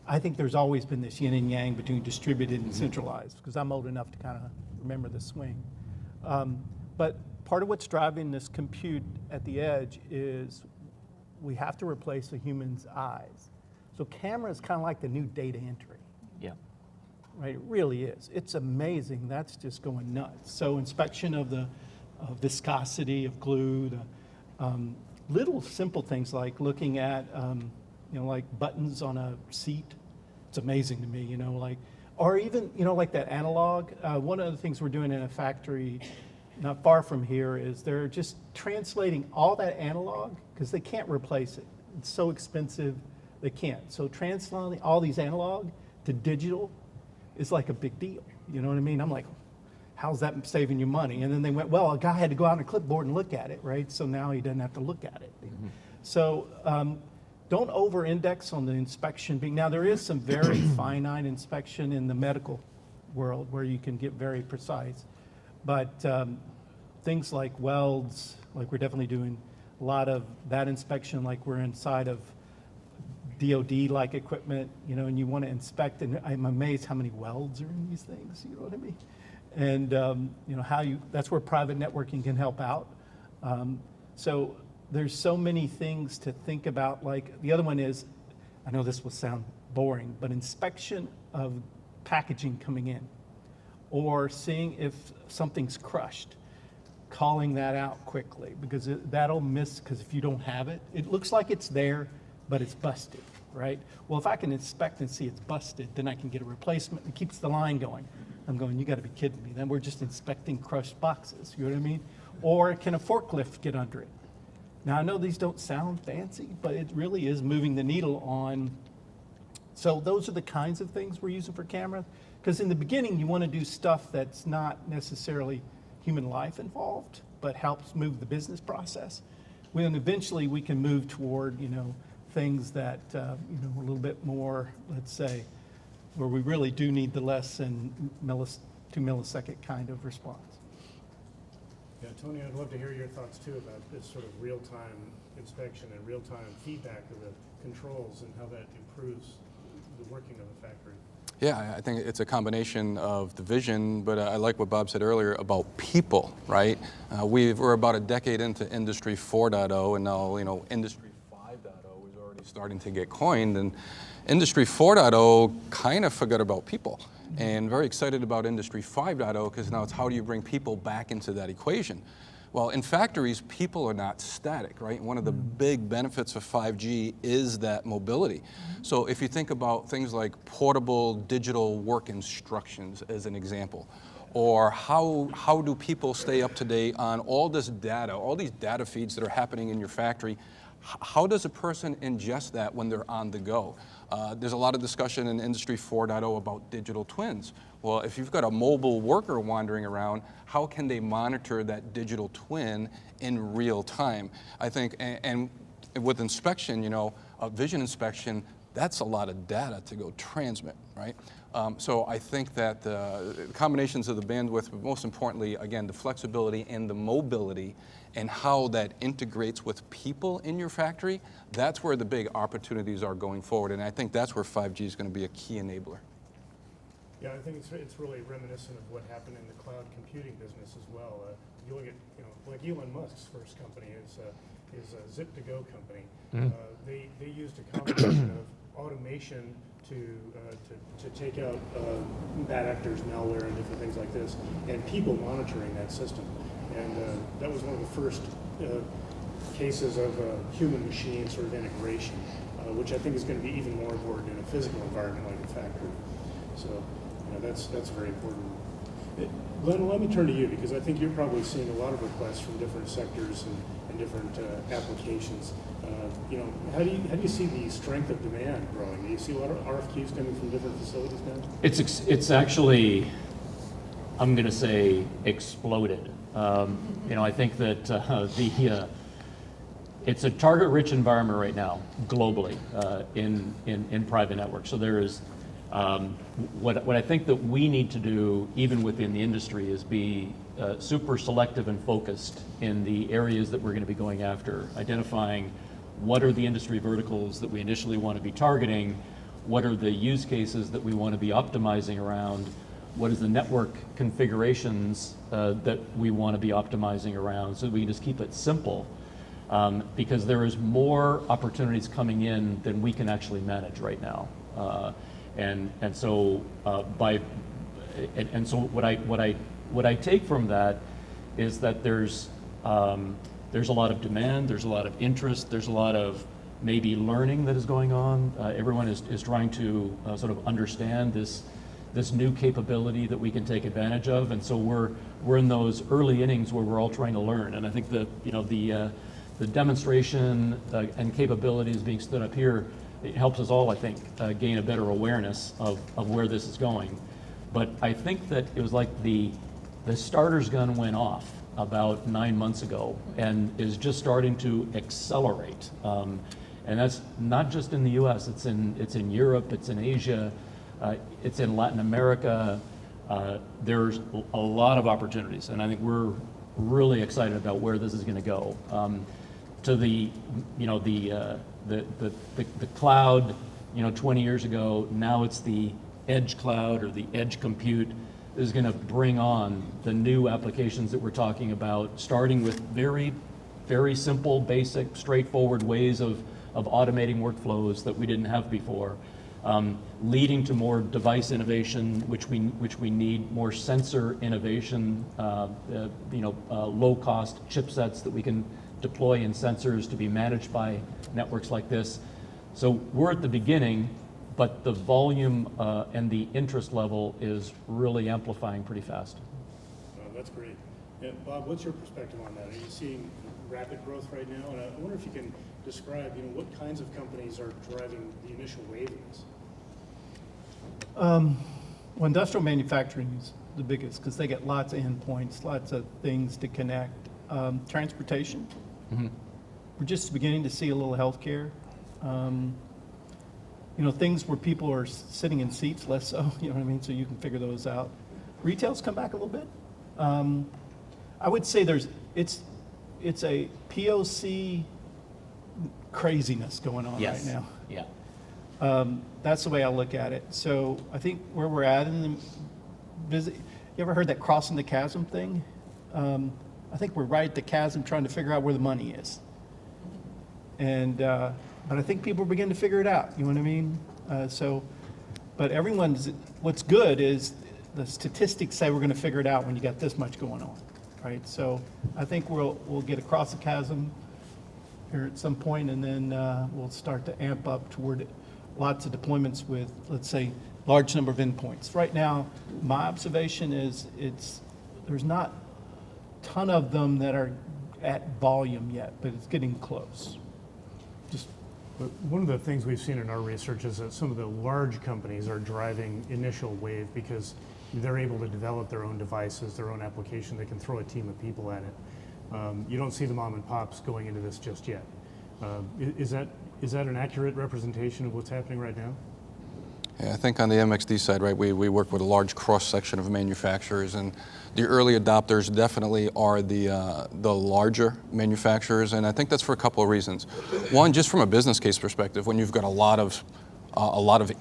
Speaker 4: I think there's always been this yin and yang between distributed and centralized, because I'm old enough to kind of remember the swing. But part of what's driving this compute at the edge is we have to replace a human's eyes. So camera is kind of like the new data entry.
Speaker 3: Yeah.
Speaker 4: Right, it really is. It's amazing. That's just going nuts. So inspection of the viscosity of glue, the little simple things like looking at, you know, like buttons on a seat. It's amazing to me, you know, like, or even, you know, like that analog. One of the things we're doing in a factory not far from here is they're just translating all that analog because they can't replace it. It's so expensive, they can't. So translating all these analog to digital is like a big deal. You know what I mean? I'm like, how's that saving you money? And then they went, well, a guy had to go out on a clipboard and look at it, right? So now he doesn't have to look at it. Mm-hmm. So don't over-index on the inspection. Now there is some very finite inspection in the medical world where you can get very precise. But things like welds, like we're definitely doing a lot of that inspection, like we're inside of DOD-like equipment, you know, and you want to inspect, and I'm amazed how many welds are in these things, you know what I mean? And, you know, that's where private networking can help out. So there's so many things to think about, like the other one is, I know this will sound boring, but inspection of packaging coming in, or seeing if something's crushed, calling that out quickly, because that'll miss, because if you don't have it, it looks like it's there, but it's busted, right? Well, if I can inspect and see it's busted, then I can get a replacement. It keeps the line going. I'm going, you got to be kidding me. Then we're just inspecting crushed boxes, you know what I mean? Or can a forklift get under it? Now, I know these don't sound fancy, but it really is moving the needle on. So those are the kinds of things we're using for cameras. Because in the beginning, you want to do stuff that's not necessarily human life involved, but helps move the business process. When eventually we can move toward, things that, a little bit more, let's say, where we really do need the less than 2 millisecond kind of response.
Speaker 1: Yeah, Tony, I'd love to hear your thoughts too about this sort of real-time inspection and real-time feedback of the controls and how that improves the working of the factory.
Speaker 5: Yeah, I think it's a combination of the vision, but I like what Bob said earlier about people, right? We're about a decade into Industry 4.0, and now, Industry 5.0 is already starting to get coined, and Industry 4.0 kind of forgot about people, and very excited about Industry 5.0 because now it's how do you bring people back into that equation? Well, in factories, people are not static, right? One of the big benefits of 5G is that mobility. So if you think about things like portable digital work instructions as an example, or how do people stay up to date on all this data, all these data feeds that are happening in your factory, how does a person ingest that when they're on the go? There's a lot of discussion in Industry 4.0 about digital twins. Well, if you've got a mobile worker wandering around, how can they monitor that digital twin in real time? I think, and with inspection, a vision inspection, that's a lot of data to go transmit, right? So I think that the combinations of the bandwidth, but most importantly, again, the flexibility and the mobility and how that integrates with people in your factory, that's where the big opportunities are going forward. And I think that's where 5G is going to be a key enabler.
Speaker 1: Yeah, I think it's really reminiscent of what happened in the cloud computing business as well. You look at, like Elon Musk's first company is a Zip2Go company. They used a combination of automation to take out bad actors, malware, and different things like this, and people monitoring that system. And that was one of the first cases of human-machine sort of integration, which I think is going to be even more important in a physical environment like a factory. So that's very important. Glenn, let me turn to you because I think you're probably seeing a lot of requests from different sectors and different applications. How do you see the strength of demand growing? Do you see a lot of RFQs coming from different facilities now?
Speaker 3: It's actually, I'm going to say, exploded. I think that it's a target-rich environment right now, globally, in private networks. So there is, what I think that we need to do, even within the industry, is be super selective and focused in the areas that we're going to be going after, identifying what are the industry verticals that we initially want to be targeting, what are the use cases that we want to be optimizing around, what is the network configurations that we want to be optimizing around, so we can just keep it simple. Because there is more opportunities coming in than we can actually manage right now. So what I take from that is that there's a lot of demand, there's a lot of interest, there's a lot of maybe learning that is going on. Everyone is trying to sort of understand this new capability that we can take advantage of, and so we're in those early innings where we're all trying to learn. And I think the demonstration and capabilities being stood up here, it helps us all, I think, gain a better awareness of where this is going. But I think that it was like the starter's gun went off about 9 months ago and is just starting to accelerate. And that's not just in the US, it's in Europe, it's in Asia, it's in Latin America. There's a lot of opportunities, and I think we're really excited about where this is going to go. To the cloud, 20 years ago, now it's the edge cloud or the edge compute is going to bring on the new applications that we're talking about, starting with very, very simple, basic, straightforward ways of automating workflows that we didn't have before, leading to more device innovation, which we need, more sensor innovation, low-cost chipsets that we can deploy in sensors to be managed by networks like this. So we're at the beginning, but the volume and the interest level is really amplifying pretty fast.
Speaker 1: That's great. And Bob, what's your perspective on that? Are you seeing rapid growth right now, and I wonder if you can describe, what kinds of companies are driving the initial wave of this?
Speaker 4: Well, industrial manufacturing is the biggest because they get lots of endpoints, lots of things to connect. Transportation. We're just beginning to see a little healthcare. Things where people are sitting in seats, less so, you know what I mean? So you can figure those out. Retail's come back a little bit. I would say it's a POC craziness going on right now.
Speaker 3: Yeah.
Speaker 4: That's the way I look at it. So I think where we're at in the visit, you ever heard that crossing the chasm thing? I think we're right at the chasm trying to figure out where the money is. And, but I think people are beginning to figure it out, you know what I mean? But what's good is the statistics say we're gonna figure it out when you got this much going on, right? So I think we'll get across the chasm here at some point, and then we'll start to amp up toward lots of deployments with, let's say, large number of endpoints. Right now, my observation is there's not a ton of them that are at volume yet, but it's getting close.
Speaker 1: But one of the things we've seen in our research is that some of the large companies are driving initial wave because they're able to develop their own devices, their own application. They can throw a team of people at it. You don't see the mom and pops going into this just yet. Is that an accurate representation of what's happening right now?
Speaker 5: Yeah, I think on the MXD side, right, we work with a large cross-section of manufacturers, and the early adopters definitely are the larger manufacturers, and I think that's for a couple of reasons. One, just from a business case perspective, when you've got a lot of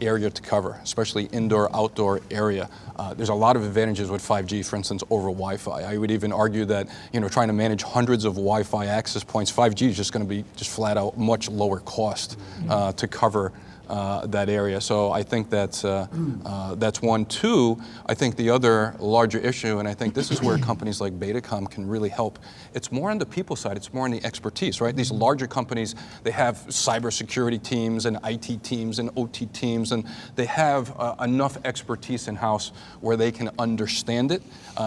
Speaker 5: area to cover, especially indoor, outdoor area. There's a lot of advantages with 5G, for instance, over Wi-Fi. I would even argue that, trying to manage hundreds of Wi-Fi access points, 5G is just going to be just flat out much lower cost to cover that area. So I think that's one. Two, I think the other larger issue, and I think this is where companies like Betacom can really help, it's more on the people side, it's more on the expertise, right? These larger companies, they have cybersecurity teams and IT teams and OT teams, and they have enough expertise in-house where they can understand it.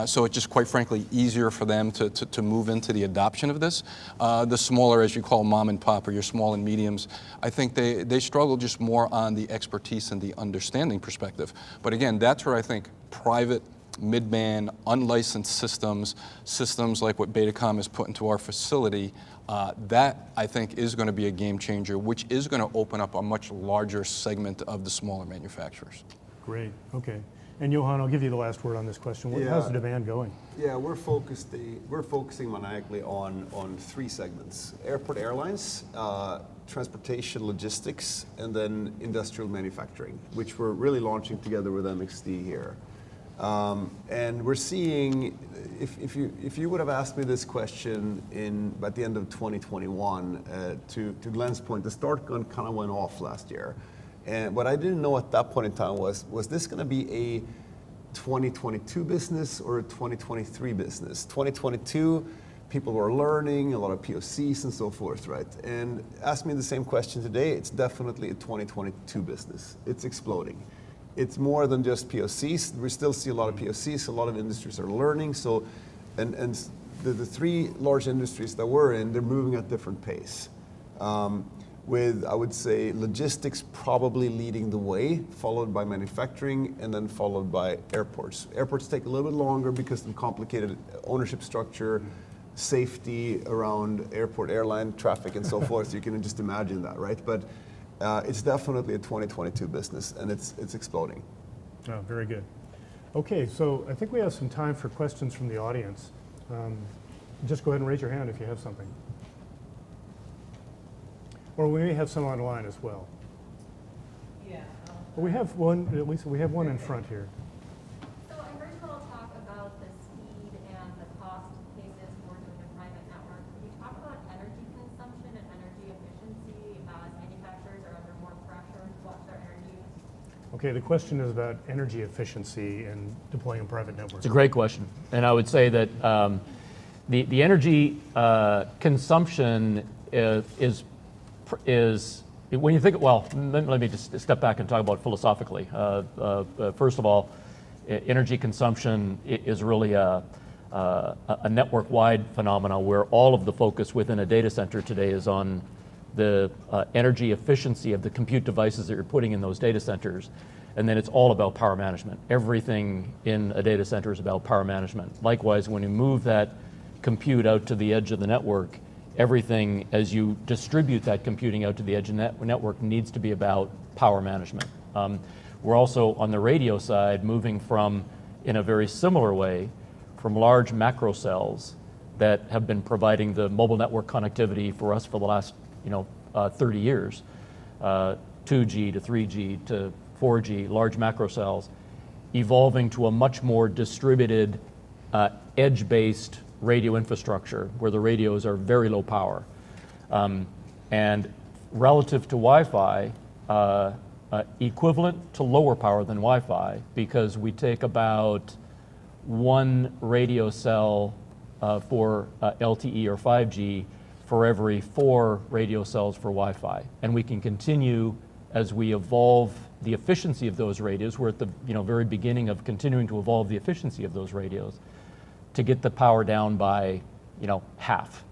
Speaker 5: So it's just quite frankly easier for them to move into the adoption of this. The smaller, as you call mom and pop, or your small and mediums, I think they struggle just more on the expertise and the understanding perspective. But again, that's where I think private, mid-band, unlicensed systems like what Betacom has put into our facility, that I think is going to be a game changer, which is going to open up a much larger segment of the smaller manufacturers.
Speaker 1: Great, okay. And Johan, I'll give you the last word on this question. How's the demand going?
Speaker 2: Yeah, we're focusing maniacally on three segments: airport airlines, transportation logistics, and then industrial manufacturing, which we're really launching together with MXD here. And we're seeing, if you would have asked me this question at the end of 2021, to Glenn's point, the start gun kind of went off last year. And what I didn't know at that point in time was this going to be a 2022 business or a 2023 business? 2022, people were learning, a lot of POCs and so forth, right? And ask me the same question today, it's definitely a 2022 business. It's exploding. It's more than just POCs. We still see a lot of POCs, a lot of industries are learning. So, and the three large industries that we're in, they're moving at different pace. With, I would say, logistics probably leading the way, followed by manufacturing, and then followed by airports. Airports take a little bit longer because of the complicated ownership structure, safety around airport airline traffic and so forth. You can just imagine that, right? But it's definitely a 2022 business, and it's exploding.
Speaker 1: Oh, very good. Okay, so I think we have some time for questions from the audience. Just go ahead and raise your hand if you have something. Or we may have some online as well.
Speaker 6: Yeah.
Speaker 1: Well, we have one, at least we have one in front here.
Speaker 6: So I heard you all talk about the speed and the cost cases for doing a private network. Can you talk about energy consumption and energy efficiency as manufacturers are under more pressure to watch their energy use?
Speaker 1: Okay, the question is about energy efficiency and deploying a private network.
Speaker 3: It's a great question, and I would say that the energy consumption is when you think, well, let me just step back and talk about it philosophically. First of all, energy consumption is really a a network-wide phenomena where all of the focus within a data center today is on the energy efficiency of the compute devices that you're putting in those data centers. And then it's all about power management. Everything in a data center is about power management. Likewise, when you move that compute out to the edge of the network, everything as you distribute that computing out to the edge of the network needs to be about power management. We're also on the radio side moving from, in a very similar way, from large macro cells that have been providing the mobile network connectivity for us for the last 30 years, 2G to 3G to 4G, large macro cells, evolving to a much more distributed edge-based radio infrastructure where the radios are very low power. And relative to Wi-Fi, equivalent to lower power than Wi-Fi, because we take about one radio cell for LTE or 5G for every 4 radio cells for Wi-Fi. And we can continue as we evolve the efficiency of those radios. We're at the very beginning of continuing to evolve the efficiency of those radios to get the power down by half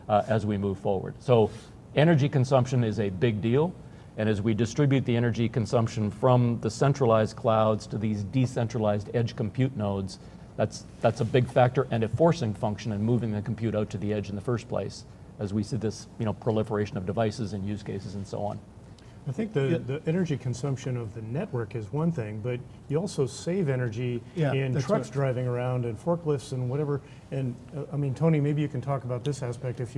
Speaker 3: as we move forward. So energy consumption is a big deal. And as we distribute the energy consumption from the centralized clouds to these decentralized edge compute nodes, that's a big factor and a forcing function in moving the compute out to the edge in the first place, as we see this proliferation of devices and use cases and so on.
Speaker 1: I think the energy consumption of the network is one thing, but you also save energy in trucks driving around and forklifts and whatever. And I mean, Tony, maybe you can talk about this aspect. If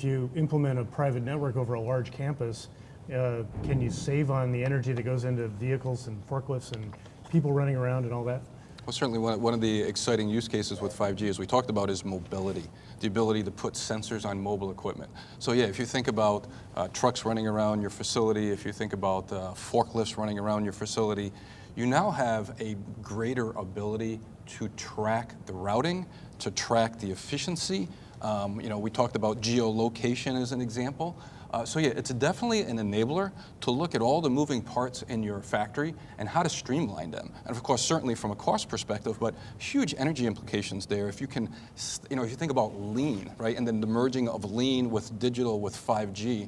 Speaker 1: you implement a private network over a large campus, can you save on the energy that goes into vehicles and forklifts and people running around and all that?
Speaker 5: Well, certainly one of the exciting use cases with 5G, as we talked about, is mobility, the ability to put sensors on mobile equipment. So yeah, if you think about trucks running around your facility, if you think about forklifts running around your facility, you now have a greater ability to track the routing, to track the efficiency. We talked about geolocation as an example. So yeah, it's definitely an enabler to look at all the moving parts in your factory and how to streamline them. And of course, certainly from a cost perspective, but huge energy implications there. If you can, if you think about lean, right, and then the merging of lean with digital with 5G,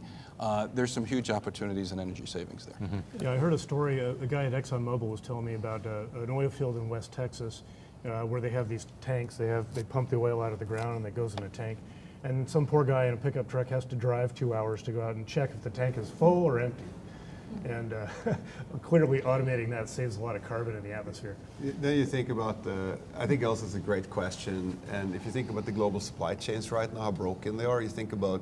Speaker 5: there's some huge opportunities and energy savings there.
Speaker 1: Mm-hmm. Yeah, I heard a story, a guy at ExxonMobil was telling me about an oil field in West Texas where they have these tanks, they pump the oil out of the ground and it goes in a tank. And some poor guy in a pickup truck has to drive 2 hours to go out and check if the tank is full or empty. And clearly automating that saves a lot of carbon in the atmosphere.
Speaker 2: Then you think about I think also it's a great question. And if you think about the global supply chains right now, how broken they are, you think about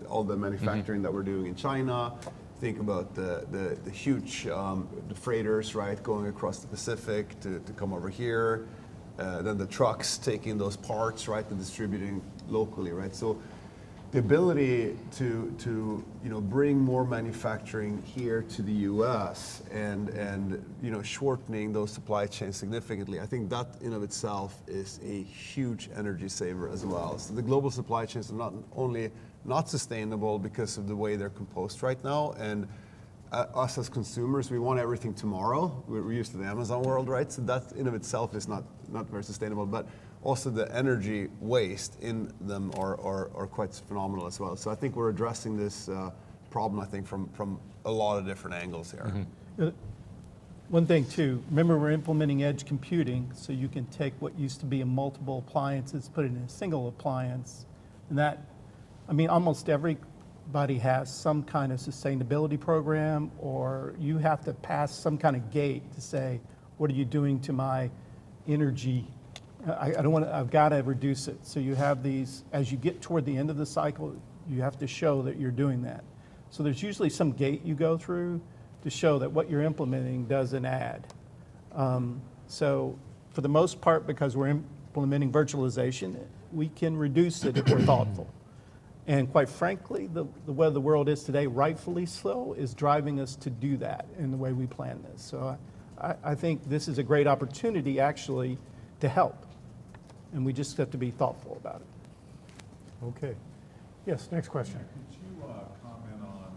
Speaker 2: all the manufacturing that we're doing in China, think about the huge the freighters, right, going across the Pacific to come over here. Then the trucks taking those parts, right, and distributing locally, right? So the ability to bring more manufacturing here to the U.S. and shortening those supply chains significantly, I think that in of itself is a huge energy saver as well. So the global supply chains are not only not sustainable because of the way they're composed right now, and us as consumers, we want everything tomorrow. We're used to the Amazon world, right? So that in of itself is not very sustainable, but also the energy waste in them are quite phenomenal as well. So I think we're addressing this problem, I think, from a lot of different angles here.
Speaker 4: Mm-hmm. One thing too, remember we're implementing edge computing, so you can take what used to be in multiple appliances, put it in a single appliance, and that, I mean, almost everybody has some kind of sustainability program, or you have to pass some kind of gate to say, what are you doing to my energy? I've got to reduce it. So you have these, as you get toward the end of the cycle, you have to show that you're doing that. So there's usually some gate you go through to show that what you're implementing doesn't add. So for the most part, because we're implementing virtualization, we can reduce it if we're thoughtful. And quite frankly, the way the world is today, rightfully so, is driving us to do that in the way we plan this. So I think this is a great opportunity actually to help. And we just have to be thoughtful about it.
Speaker 1: Okay. Yes, next question.
Speaker 7: Could you comment on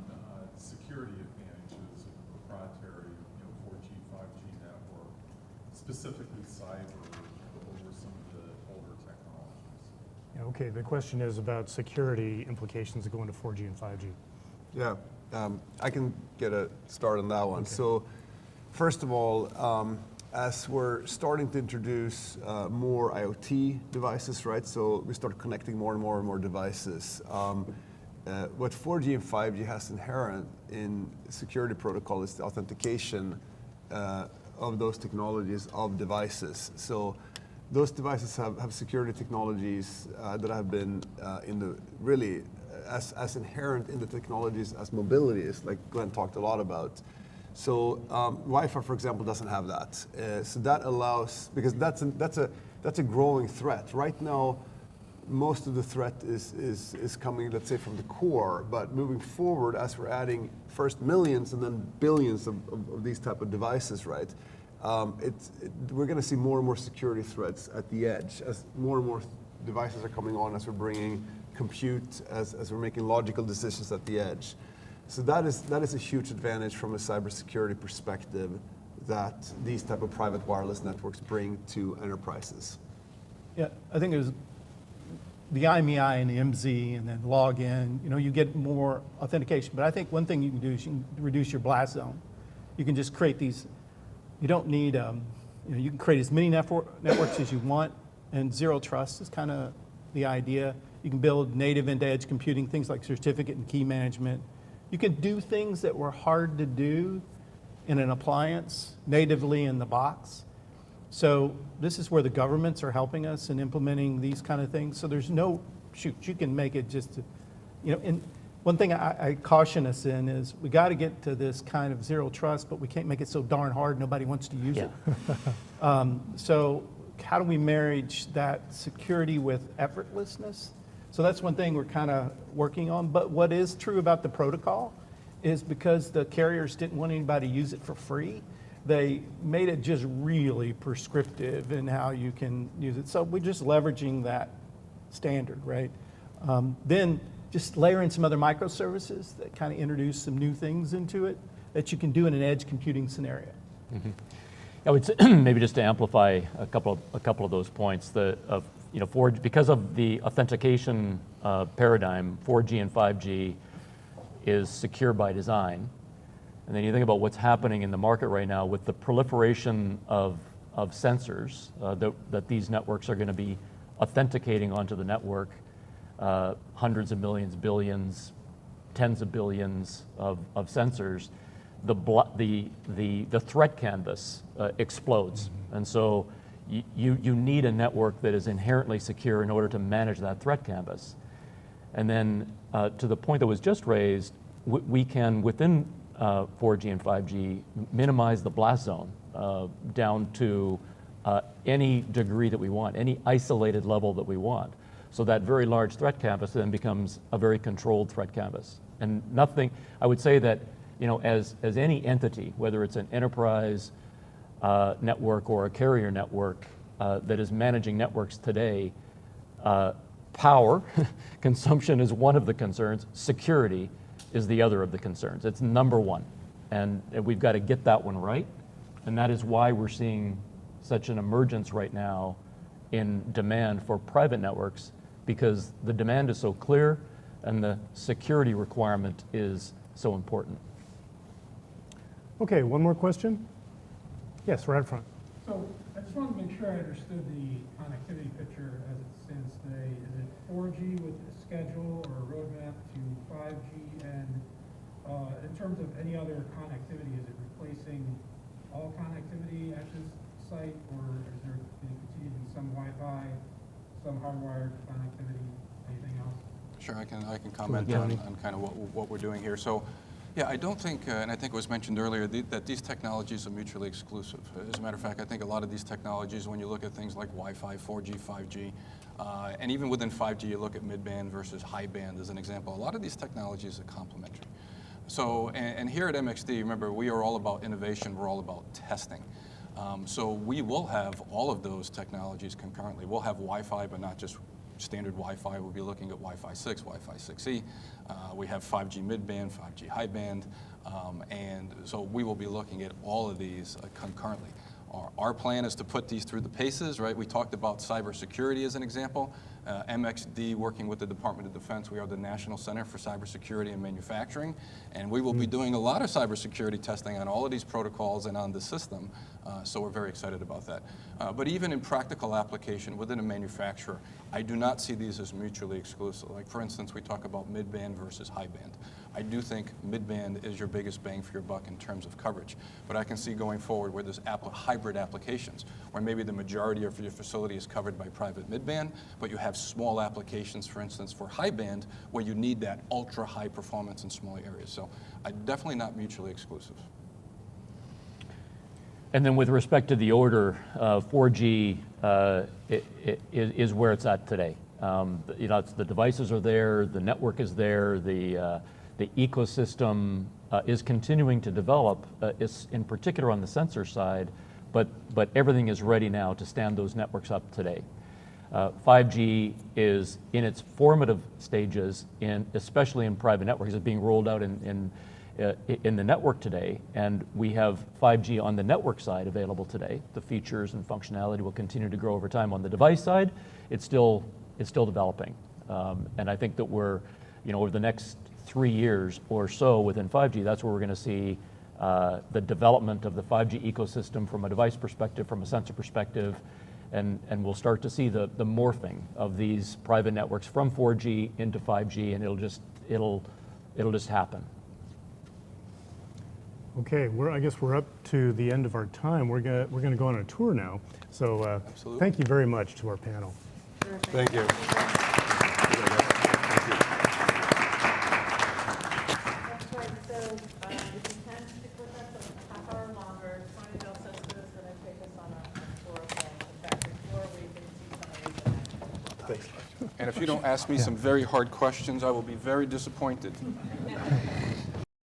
Speaker 7: security advantages of the proprietary 4G, 5G network, specifically cyber, over some of the older
Speaker 1: Okay, the question is about security implications of going to 4G and 5G.
Speaker 2: Yeah, I can get a start on that one.
Speaker 1: Okay.
Speaker 2: So, first of all, as we're starting to introduce more IoT devices, right? So we start connecting more and more devices. What 4G and 5G has inherent in security protocol is the authentication of those technologies of devices. So those devices have security technologies that have been in the really as inherent in the technologies as mobility is, like Glenn talked a lot about. So Wi-Fi, for example, doesn't have that. So that allows, because that's a growing threat. Right now, most of the threat is coming, let's say, from the core, but moving forward, as we're adding first millions and then billions of these type of devices, right? We're going to see more and more security threats at the edge as more and more devices are coming on, as we're bringing compute, as we're making logical decisions at the edge. So that is a huge advantage from a cybersecurity perspective that these type of private wireless networks bring to enterprises.
Speaker 4: Yeah, I think there's the IMEI and the MZ and then login, you get more authentication. But I think one thing you can do is you can reduce your blast zone. You can just create these, you don't need, you can create as many networks as you want, and zero trust is kind of the idea. You can build native into edge computing, things like certificate and key management. You can do things that were hard to do in an appliance natively in the box. So this is where the governments are helping us in implementing these kind of things. So there's no, you can make it just, and one thing I caution us in is we got to get to this kind of zero trust, but we can't make it so darn hard nobody wants to use it. So how do we marriage that security with effortlessness? So that's one thing we're kind of working on. But what is true about the protocol is because the carriers didn't want anybody to use it for free, they made it just really prescriptive in how you can use it. So we're just leveraging that standard, right? Then just layer in some other microservices that kind of introduce some new things into it that you can do in an edge computing scenario.
Speaker 3: Mm-hmm. I would say, maybe just to amplify a couple of those points, because of the authentication paradigm, 4G and 5G is secure by design. And then you think about what's happening in the market right now with the proliferation of sensors that these networks are going to be authenticating onto the network, hundreds of millions, billions, tens of billions of sensors. The threat canvas explodes, and so you need a network that is inherently secure in order to manage that threat canvas. And then to the point that was just raised, we can within 4G and 5G minimize the blast zone down to any degree that we want, any isolated level that we want. So that very large threat canvas then becomes a very controlled threat canvas. And nothing, I would say that, as any entity, whether it's an enterprise network or a carrier network that is managing networks today, power consumption is one of the concerns, security is the other of the concerns. It's number one, and we've got to get that one right, and that is why we're seeing such an emergence right now in demand for private networks, because the demand is so clear and the security requirement is so important.
Speaker 1: Okay, one more question? Yes, right in front.
Speaker 8: So I just wanted to make sure I understood the connectivity picture as it stands today. Is it 4G with a schedule or a roadmap to 5G? And in terms of any other connectivity, is it replacing all connectivity at this site, or is there going to continue to be some Wi-Fi, some hardwired connectivity, anything else?
Speaker 5: Sure, I can comment on kind of what we're doing here. So, yeah, I don't think, and I think it was mentioned earlier, that these technologies are mutually exclusive. As a matter of fact, I think a lot of these technologies, when you look at things like Wi-Fi, 4G, 5G, and even within 5G, you look at mid-band versus high-band as an example, a lot of these technologies are complementary. So, and here at MXD, remember, we are all about innovation, we're all about testing. So we will have all of those technologies concurrently. We'll have Wi-Fi, but not just standard Wi-Fi. We'll be looking at Wi-Fi 6, Wi-Fi 6E. We have 5G mid-band, 5G high-band, and so we will be looking at all of these concurrently. Our plan is to put these through the paces, right? We talked about cybersecurity as an example. MXD, working with the Department of Defense, we are the National Center for Cybersecurity and Manufacturing, and we will be doing a lot of cybersecurity testing on all of these protocols and on the system, so we're very excited about that. But even in practical application within a manufacturer, I do not see these as mutually exclusive. Like, for instance, we talk about mid-band versus high-band. I do think mid-band is your biggest bang for your buck in terms of coverage, but I can see going forward where there's hybrid applications, where maybe the majority of your facility is covered by private mid-band, but you have small applications, for instance, for high-band, where you need that ultra-high performance in small areas. So definitely not mutually exclusive.
Speaker 3: And then with respect to the order, 4G is where it's at today. The devices are there, the network is there, the ecosystem is continuing to develop, in particular on the sensor side, but everything is ready now to stand those networks up today. 5G is in its formative stages, especially in private networks. It's being rolled out in the network today, and we have 5G on the network side available today. The features and functionality will continue to grow over time. On the device side, it's still developing, and I think that we're, over the next 3 years or so within 5G, that's where we're going to see the development of the 5G ecosystem from a device perspective, from a sensor perspective, and we'll start to see the morphing of these private networks from 4G into 5G, and it'll just happen.
Speaker 1: Okay, I guess we're up to the end of our time. We're gonna go on a tour now. So thank you very much to our panel.
Speaker 2: Thank you.
Speaker 9: That's right, so if you can stick with us a half hour longer, Tony Del Sesto is going to take us on a tour of the factory floor where you can see some of these.
Speaker 2: Thanks.
Speaker 5: And if you don't ask me some very hard questions, I will be very disappointed.